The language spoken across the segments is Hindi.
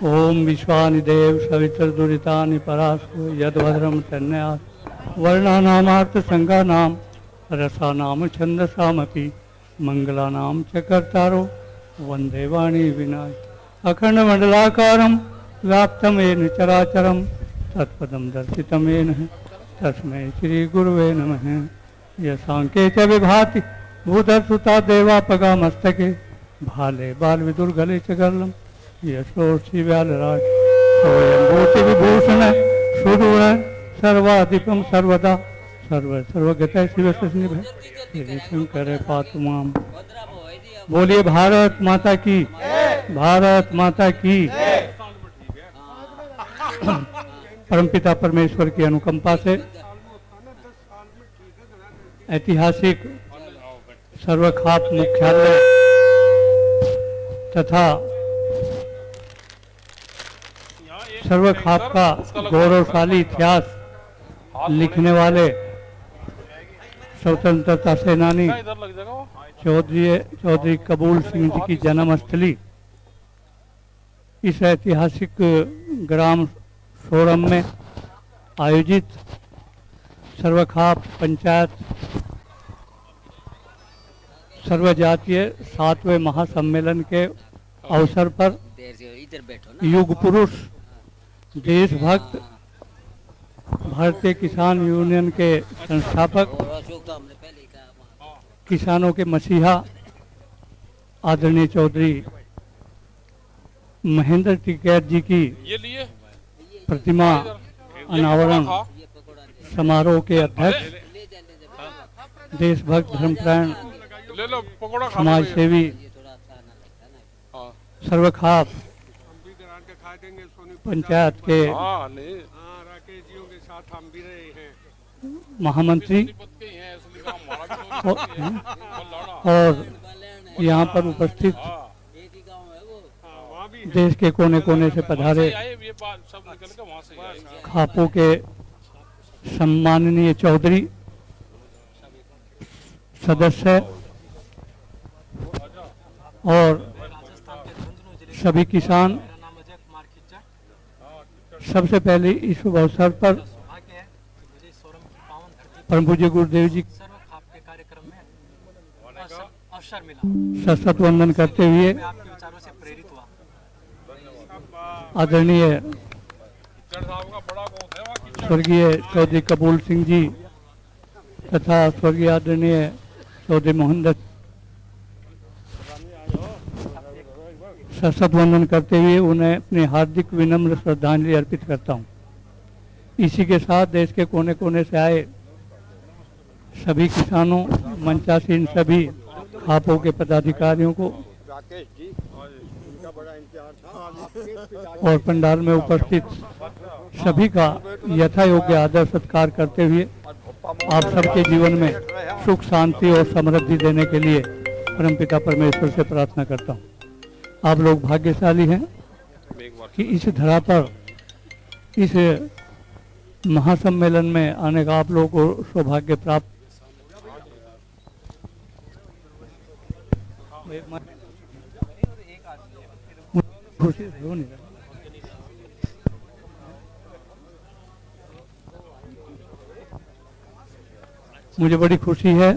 ओम विश्वानि देव सवित्र दुरितानि परासु यद्भद्रम तन्यास वर्णानामार्थ संगानाम रसानाम छंदसामपि मंगलानाम च कर्तारो वंदे वाणी विनाय अखंड मंडलाकारं व्याप्तं येन चराचरं तत्पदं दर्शितं येन तस्मै श्री गुरुवे नमः। यशांके च विभाति भूधरसुता देवापगा मस्तके भाले बाल विदुर्गले च गर्लम यशोषि व्यालराज स्वयंभूति विभूषण सुदूर सर्वाधिपम सर्वदा सर्वगत शिवनिभ श्री शंकर पातु माम। बोलिए भारत माता की, भारत माता की। परमपिता परमेश्वर की अनुकंपा से ऐतिहासिक सर्वखाप मुख्यालय तथा सर्वखाप का गौरवशाली इतिहास लिखने वाले स्वतंत्रता सेनानी चौधरी कबूल सिंह जी की जन्मस्थली इस ऐतिहासिक ग्राम सोरम में आयोजित सर्वखाप पंचायत सर्वजातीय 7वें महासम्मेलन के अवसर पर युग पुरुष देशभक्त भारतीय किसान यूनियन के संस्थापक किसानों के मसीहा आदरणीय चौधरी महेंद्र टिकैत जी की प्रतिमा अनावरण समारोह के अध्यक्ष देशभक्त धर्मपरायण समाज सेवी सर्वखाप पंचायत के महामंत्री और यहाँ पर उपस्थित देश के कोने कोने से पधारे खापों के सम्माननीय चौधरी सदस्य और सभी किसान, सबसे पहले इस अवसर पर परम पूज्य गुरुदेव जी सशत वंदन करते हुए आदरणीय स्वर्गीय चौधरी कबूल सिंह जी तथा स्वर्गीय आदरणीय चौधरी मोहन सशत वंदन करते हुए उन्हें अपनी हार्दिक विनम्र श्रद्धांजलि अर्पित करता हूं। इसी के साथ देश के कोने कोने से आए सभी किसानों, मंचासीन सभी खापों के पदाधिकारियों को और पंडाल में उपस्थित सभी का यथा योग्य आदर सत्कार करते हुए आप सबके जीवन में सुख शांति और समृद्धि देने के लिए परमपिता परमेश्वर से प्रार्थना करता हूँ। आप लोग भाग्यशाली हैं कि इस धरा पर इस महासम्मेलन में आने का आप लोगों को सौभाग्य प्राप्त। मुझे बड़ी खुशी है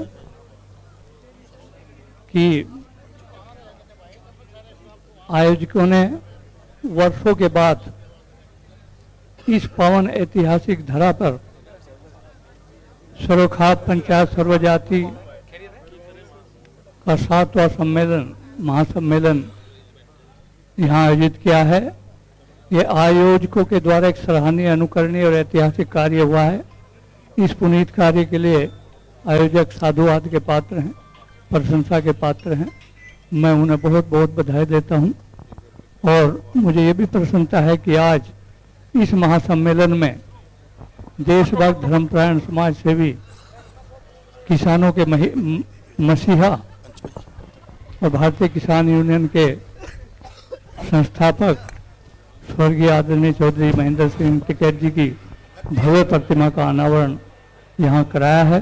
कि आयोजकों ने वर्षों के बाद इस पावन ऐतिहासिक धरा पर सर्वखाप पंचायत सर्वजाति का 7वां सम्मेलन महासम्मेलन यहाँ आयोजित किया है। ये आयोजकों के द्वारा एक सराहनीय, अनुकरणीय और ऐतिहासिक कार्य हुआ है। इस पुनीत कार्य के लिए आयोजक साधुवाद के पात्र हैं, प्रशंसा के पात्र हैं। मैं उन्हें बहुत बहुत बधाई देता हूं और मुझे ये भी प्रसन्नता है कि आज इस महासम्मेलन में देशभक्त धर्मपरायण समाज सेवी किसानों के मसीहा और भारतीय किसान यूनियन के संस्थापक स्वर्गीय आदरणीय चौधरी महेंद्र सिंह टिकैत जी की भव्य प्रतिमा का अनावरण यहाँ कराया है।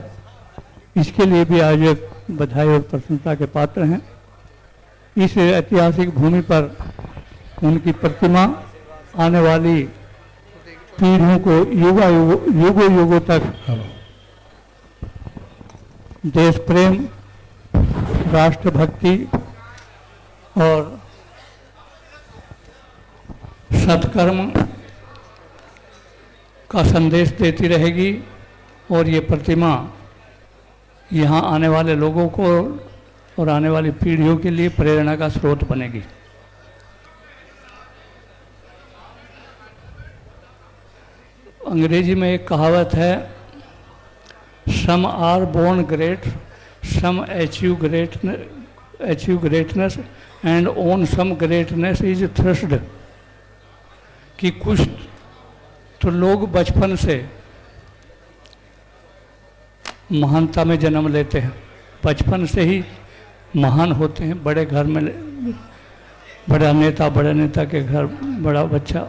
इसके लिए भी आयोजक बधाई और प्रशंसा के पात्र हैं। इस ऐतिहासिक भूमि पर उनकी प्रतिमा आने वाली पीढ़ियों को युगों युगों तक देश प्रेम, राष्ट्रभक्ति और सत्कर्म का संदेश देती रहेगी और ये प्रतिमा यहाँ आने वाले लोगों को और आने वाली पीढ़ियों के लिए प्रेरणा का स्रोत बनेगी। अंग्रेजी में एक कहावत है, some are born great, some achieve greatness and own some greatness is thrust, कि कुछ तो लोग बचपन से महानता में जन्म लेते हैं, बचपन से ही महान होते हैं, बड़े घर में बड़े नेता के घर बड़ा बच्चा,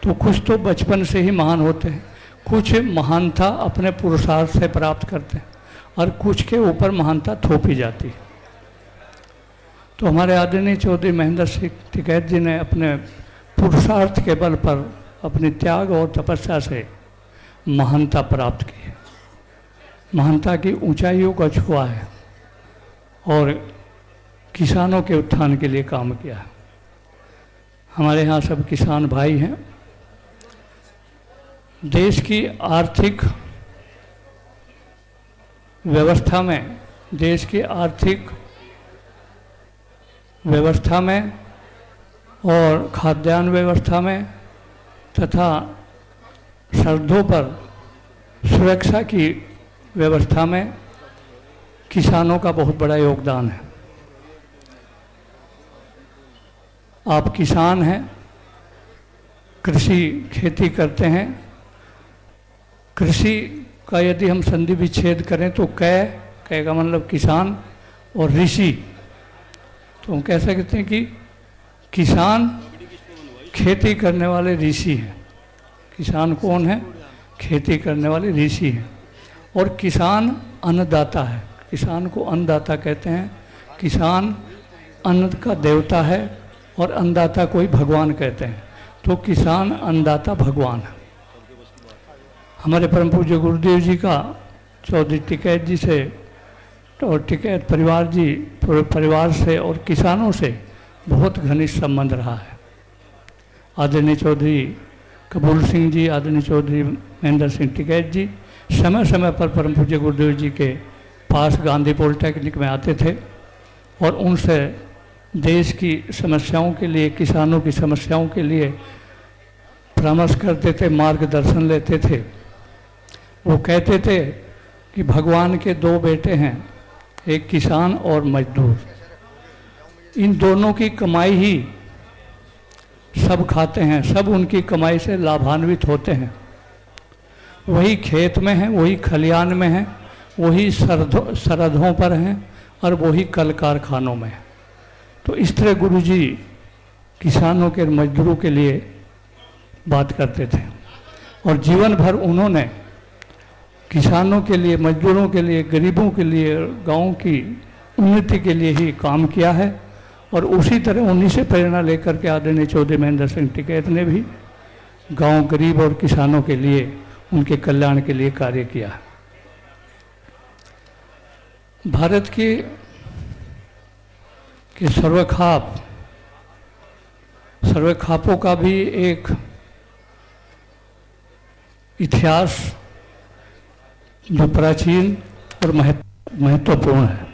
तो कुछ तो बचपन से ही महान होते हैं, कुछ महानता अपने पुरुषार्थ से प्राप्त करते हैं और कुछ के ऊपर महानता थोपी जाती है। तो हमारे आदरणीय चौधरी महेंद्र सिंह टिकैत जी ने अपने पुरुषार्थ के बल पर अपनी त्याग और तपस्या से महानता प्राप्त की है, महानता की ऊंचाइयों को छुआ है और किसानों के उत्थान के लिए काम किया है। हमारे यहाँ सब किसान भाई हैं। देश की आर्थिक व्यवस्था में, देश की आर्थिक व्यवस्था में और खाद्यान्न व्यवस्था में तथा सरहदों पर सुरक्षा की व्यवस्था में किसानों का बहुत बड़ा योगदान है। आप किसान हैं, कृषि खेती करते हैं। कृषि का यदि हम संधि विच्छेद करें तो कै का मतलब किसान और ऋषि, तो हम कह सकते हैं कि किसान खेती करने वाले ऋषि हैं। किसान कौन है? खेती करने वाले ऋषि हैं। और किसान अन्नदाता है, किसान को अन्नदाता कहते हैं। किसान अन्न का देवता है और अन्नदाता कोई भगवान कहते हैं, तो किसान अन्नदाता भगवान है। हमारे परम पूज्य गुरुदेव जी का चौधरी टिकैत जी से और टिकैत परिवार से और किसानों से बहुत घनिष्ठ संबंध रहा है। आदरणीय चौधरी कपूर सिंह जी, आदरणीय चौधरी महेंद्र सिंह टिकैत जी समय समय पर परम पूज्य गुरुदेव जी के पास गांधी पॉलिटेक्निक में आते थे और उनसे देश की समस्याओं के लिए, किसानों की समस्याओं के लिए परामर्श करते थे, मार्गदर्शन लेते थे। वो कहते थे कि भगवान के दो बेटे हैं, एक किसान और मजदूर। इन दोनों की कमाई ही सब खाते हैं, सब उनकी कमाई से लाभान्वित होते हैं। वही खेत में हैं, वही खलियान में हैं, वही सरहदों पर हैं और वही कल कारखानों में। तो इस तरह गुरुजी किसानों के, मजदूरों के लिए बात करते थे और जीवन भर उन्होंने किसानों के लिए, मजदूरों के लिए, गरीबों के लिए, गांव की उन्नति के लिए ही काम किया है। और उसी तरह उन्हीं से प्रेरणा लेकर के आदरणीय चौधरी महेंद्र सिंह टिकैत ने भी गांव, गरीब और किसानों के लिए, उनके कल्याण के लिए कार्य किया। भारत के सर्वखापों का भी एक इतिहास जो प्राचीन और महत्वपूर्ण है।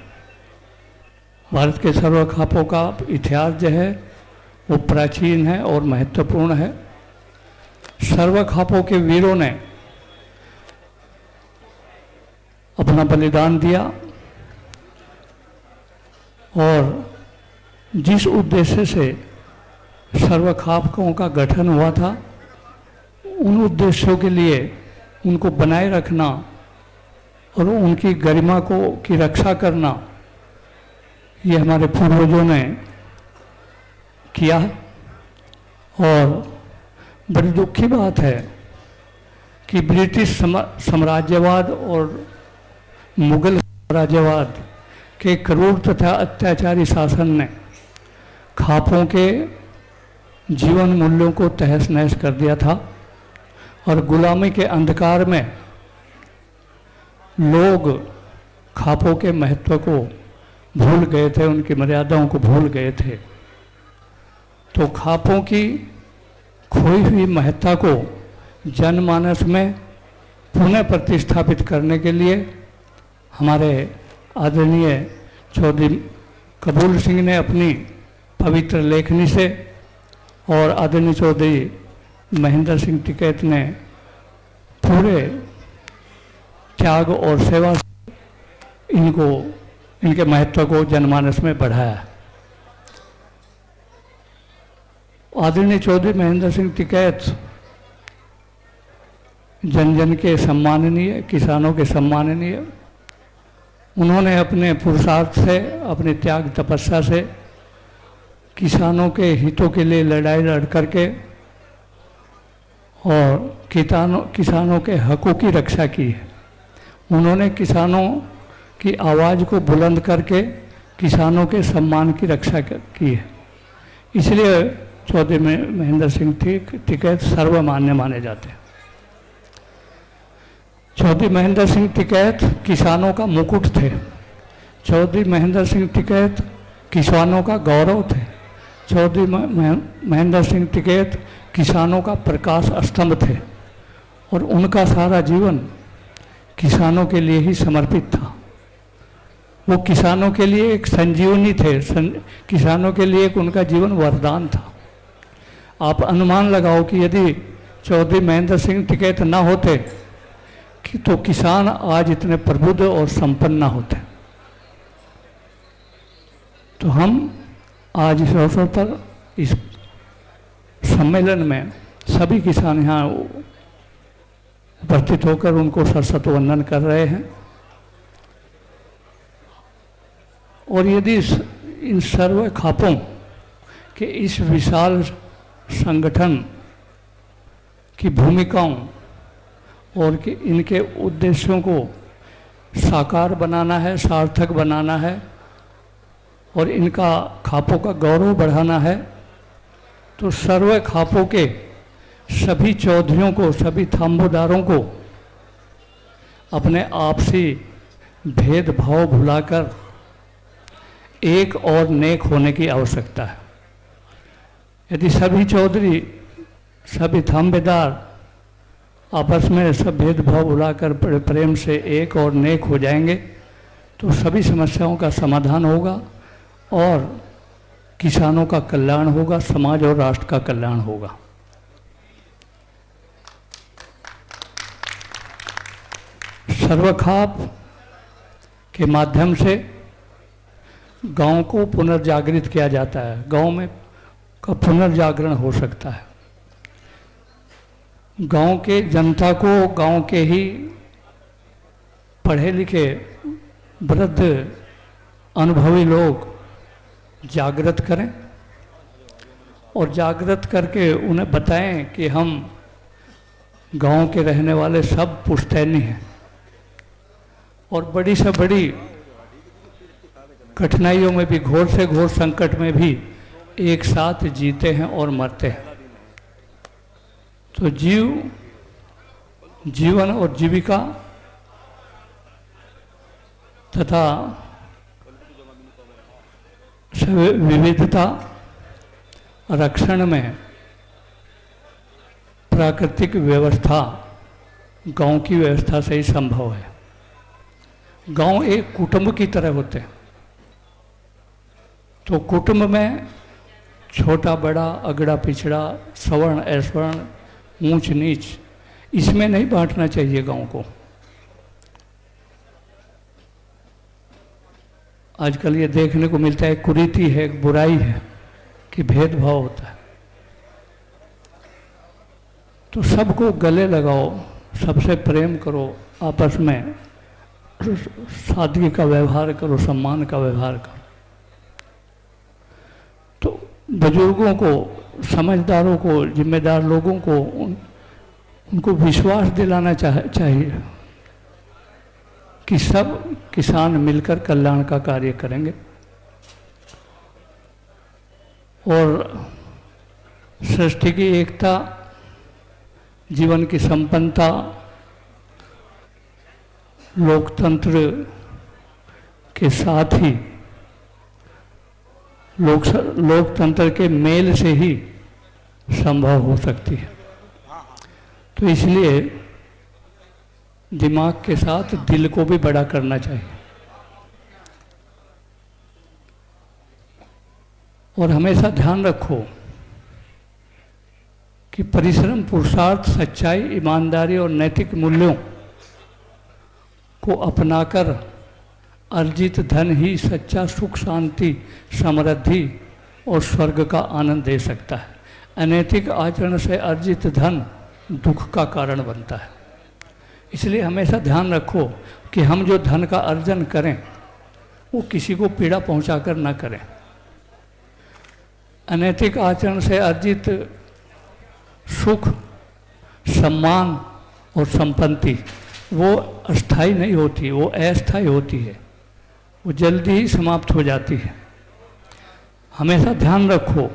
भारत के सर्वखापों का इतिहास जो है वो प्राचीन है और महत्वपूर्ण है। सर्वखापों के वीरों ने अपना बलिदान दिया और जिस उद्देश्य से सर्वखापों का गठन हुआ था, उन उद्देश्यों के लिए उनको बनाए रखना और उनकी गरिमा की रक्षा करना, ये हमारे पूर्वजों ने किया। और बड़ी दुख की बात है कि ब्रिटिश साम्राज्यवाद और मुगल साम्राज्यवाद के क्रूर तथा अत्याचारी शासन ने खापों के जीवन मूल्यों को तहस नहस कर दिया था और गुलामी के अंधकार में लोग खापों के महत्व को भूल गए थे, उनकी मर्यादाओं को भूल गए थे। तो खापों की खोई हुई महत्ता को जनमानस में पुनः प्रतिस्थापित करने के लिए हमारे आदरणीय चौधरी कबूल सिंह ने अपनी पवित्र लेखनी से और आदरणीय चौधरी महेंद्र सिंह टिकैत ने पूरे त्याग और सेवा से इनके महत्व को जनमानस में बढ़ाया। आदरणीय चौधरी महेंद्र सिंह टिकैत जन जन के सम्माननीय, किसानों के सम्माननीय, उन्होंने अपने पुरुषार्थ से, अपने त्याग तपस्या से किसानों के हितों के लिए लड़ाई लड़ करके और किसानों के हकों की रक्षा की है। उन्होंने किसानों की आवाज़ को बुलंद करके किसानों के सम्मान की रक्षा की है। इसलिए चौधरी महेंद्र सिंह टिकैत सर्वमान्य माने जाते हैं। चौधरी महेंद्र सिंह टिकैत किसानों का मुकुट थे। चौधरी महेंद्र सिंह टिकैत किसानों का गौरव थे। चौधरी महेंद्र सिंह टिकैत किसानों का प्रकाश स्तंभ थे और उनका सारा जीवन किसानों के लिए ही समर्पित था। वो किसानों के लिए एक संजीवनी थे, किसानों के लिए एक उनका जीवन वरदान था। आप अनुमान लगाओ कि यदि चौधरी महेंद्र सिंह टिकैत ना होते तो किसान आज इतने प्रबुद्ध और संपन्न ना होते। तो हम आज इस अवसर पर इस सम्मेलन में सभी किसान यहाँ उपस्थित होकर उनको सरस्वत वंदन कर रहे हैं। और यदि इन सर्व खापों के इस विशाल संगठन की भूमिकाओं और कि इनके उद्देश्यों को साकार बनाना है, सार्थक बनाना है और इनका खापों का गौरव बढ़ाना है, तो सर्व खापों के सभी चौधरियों को, सभी थाम्बोदारों को अपने आपसी भेदभाव भुलाकर एक और नेक होने की आवश्यकता है। यदि सभी चौधरी, सभी थाम्बेदार आपस में सब भेदभाव भुलाकर प्रेम से एक और नेक हो जाएंगे तो सभी समस्याओं का समाधान होगा और किसानों का कल्याण होगा, समाज और राष्ट्र का कल्याण होगा। सर्वखाप के माध्यम से गांव को पुनर्जागृत किया जाता है, गांव में का पुनर्जागरण हो सकता है। गांव के जनता को गांव के ही पढ़े लिखे वृद्ध अनुभवी लोग जागृत करें और जागृत करके उन्हें बताएं कि हम गांव के रहने वाले सब पुश्तैनी हैं और बड़ी से बड़ी कठिनाइयों में भी, घोर से घोर संकट में भी एक साथ जीते हैं और मरते हैं। तो जीवन और जीविका तथा विविधता रक्षण में प्राकृतिक व्यवस्था गांव की व्यवस्था से ही संभव है। गांव एक कुटुंब की तरह होते हैं। तो कुटुंब में छोटा बड़ा, अगड़ा पिछड़ा, सवर्ण असवर्ण, ऊंच नीच, इसमें नहीं बांटना चाहिए गांव को। आजकल ये देखने को मिलता है, कुरीति है, एक बुराई है कि भेदभाव होता है। तो सबको गले लगाओ, सबसे प्रेम करो, आपस में सादगी का व्यवहार करो, सम्मान का व्यवहार करो। तो बुजुर्गों को, समझदारों को, जिम्मेदार लोगों को उनको विश्वास दिलाना चाहिए कि सब किसान मिलकर कल्याण का कार्य करेंगे। और सृष्टि की एकता, जीवन की संपन्नता, लोकतंत्र के साथ ही लोकतंत्र के मेल से ही संभव हो सकती है। तो इसलिए दिमाग के साथ दिल को भी बड़ा करना चाहिए और हमेशा ध्यान रखो कि परिश्रम, पुरुषार्थ, सच्चाई, ईमानदारी और नैतिक मूल्यों को अपनाकर अर्जित धन ही सच्चा सुख, शांति, समृद्धि और स्वर्ग का आनंद दे सकता है। अनैतिक आचरण से अर्जित धन दुख का कारण बनता है। इसलिए हमेशा ध्यान रखो कि हम जो धन का अर्जन करें वो किसी को पीड़ा पहुंचाकर न करें। अनैतिक आचरण से अर्जित सुख, सम्मान और संपत्ति वो अस्थायी नहीं होती, वो अस्थायी होती है, वो जल्दी ही समाप्त हो जाती है। हमेशा ध्यान रखो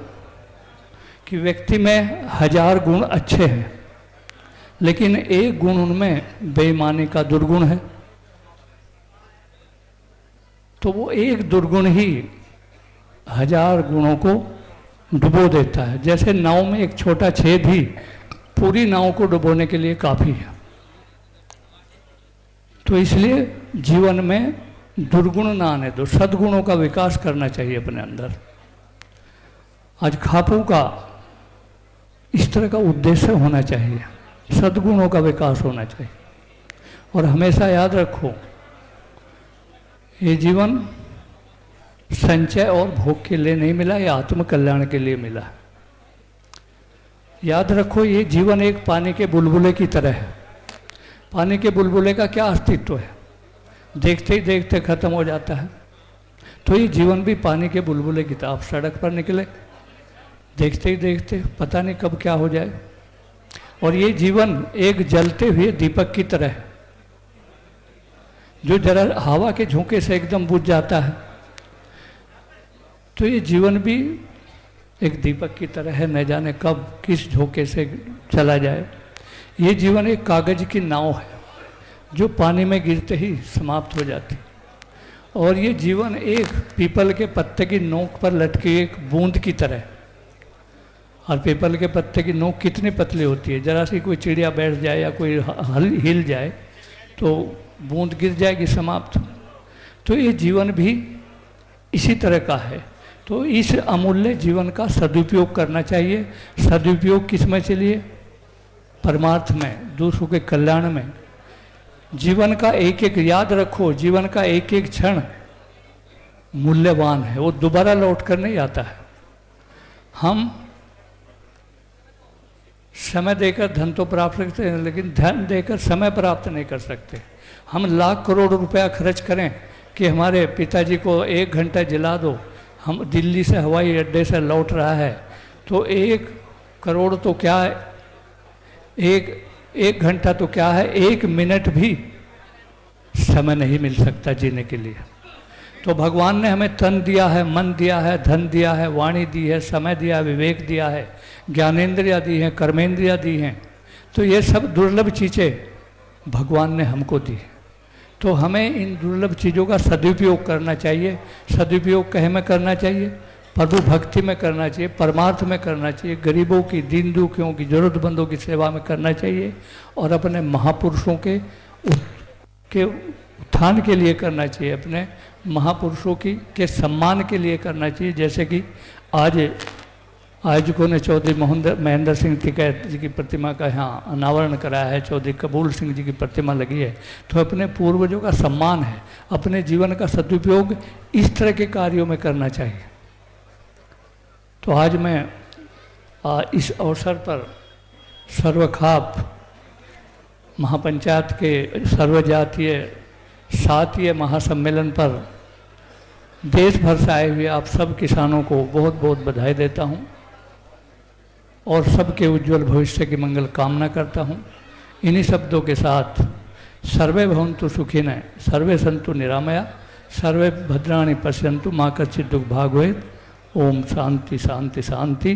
कि व्यक्ति में 1000 गुण अच्छे हैं, लेकिन एक गुण उनमें बेईमानी का दुर्गुण है। तो वो एक दुर्गुण ही 1000 गुणों को डुबो देता है। जैसे नाव में एक छोटा छेद ही पूरी नाव को डुबोने के लिए काफ़ी है। तो इसलिए जीवन में दुर्गुण ना आने दो, सद्गुणों का विकास करना चाहिए अपने अंदर। आज खापू का इस तरह का उद्देश्य होना चाहिए, सद्गुणों का विकास होना चाहिए। और हमेशा याद रखो ये जीवन संचय और भोग के लिए नहीं मिला, ये आत्म कल्याण के लिए मिला। याद रखो ये जीवन एक पानी के बुलबुले की तरह है। पानी के बुलबुले का क्या अस्तित्व है, देखते ही देखते खत्म हो जाता है। तो ये जीवन भी पानी के बुलबुले की तरह, आप सड़क पर निकले, देखते ही देखते पता नहीं कब क्या हो जाए। और ये जीवन एक जलते हुए दीपक की तरह है, जो जरा हवा के झोंके से एकदम बुझ जाता है। तो ये जीवन भी एक दीपक की तरह है, न जाने कब किस झोंके से चला जाए। ये जीवन एक कागज की नाव है जो पानी में गिरते ही समाप्त हो जाती। और ये जीवन एक पीपल के पत्ते की नोक पर लटकी एक बूंद की तरह है। और पीपल के पत्ते की नोक कितनी पतली होती है, जरा सी कोई चिड़िया बैठ जाए या कोई हिल जाए तो बूंद गिर जाएगी, समाप्त। तो ये जीवन भी इसी तरह का है। तो इस अमूल्य जीवन का सदुपयोग करना चाहिए। सदुपयोग किस में चलिए, परमार्थ में, दूसरों के कल्याण में। जीवन का एक एक, याद रखो, जीवन का एक एक क्षण मूल्यवान है, वो दोबारा लौट कर नहीं आता है। हम समय देकर धन तो प्राप्त करते हैं, लेकिन धन देकर समय प्राप्त नहीं कर सकते। हम लाख करोड़ रुपया खर्च करें कि हमारे पिताजी को 1 घंटा जिला दो, हम दिल्ली से हवाई अड्डे से लौट रहा है, तो 1 करोड़ तो क्या है, एक घंटा तो क्या है, 1 मिनट भी समय नहीं मिल सकता जीने के लिए। तो भगवान ने हमें तन दिया है, मन दिया है, धन दिया है, वाणी दी है, समय दिया है, विवेक दिया है, ज्ञानेंद्रियाँ दी हैं, कर्मेंद्रियाँ दी हैं। तो ये सब दुर्लभ चीज़ें भगवान ने हमको दी है। तो हमें इन दुर्लभ चीज़ों का सदुपयोग करना चाहिए। सदुपयोग कहे में करना चाहिए, प्रभु भक्ति में करना चाहिए, परमार्थ में करना चाहिए, गरीबों की, दीन दुखियों की, जरूरतमंदों की सेवा में करना चाहिए, और अपने महापुरुषों के उत्थान के लिए करना चाहिए, अपने महापुरुषों के सम्मान के लिए करना चाहिए। जैसे कि आज आयोजकों ने चौधरी महेंद्र सिंह टिकैत जी की प्रतिमा का यहाँ अनावरण कराया है, चौधरी कबूल सिंह जी की प्रतिमा लगी है। तो अपने पूर्वजों का सम्मान है, अपने जीवन का सदुपयोग इस तरह के कार्यों में करना चाहिए। तो आज मैं इस अवसर पर सर्वखाप महापंचायत के सर्वजातीय 7वें महासम्मेलन पर देश भर से आए हुए आप सब किसानों को बहुत बहुत बधाई देता हूँ और सबके उज्जवल भविष्य की मंगल कामना करता हूँ। इन्हीं शब्दों के साथ सर्वे भवन्तु सुखिनः, सर्वे सन्तु निरामया, सर्वे भद्राणि पश्यन्तु, मा कश्चित् दुःखभाग् भवेत्। ओम शांति शांति शांति।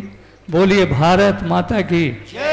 बोलिए भारत माता की जय।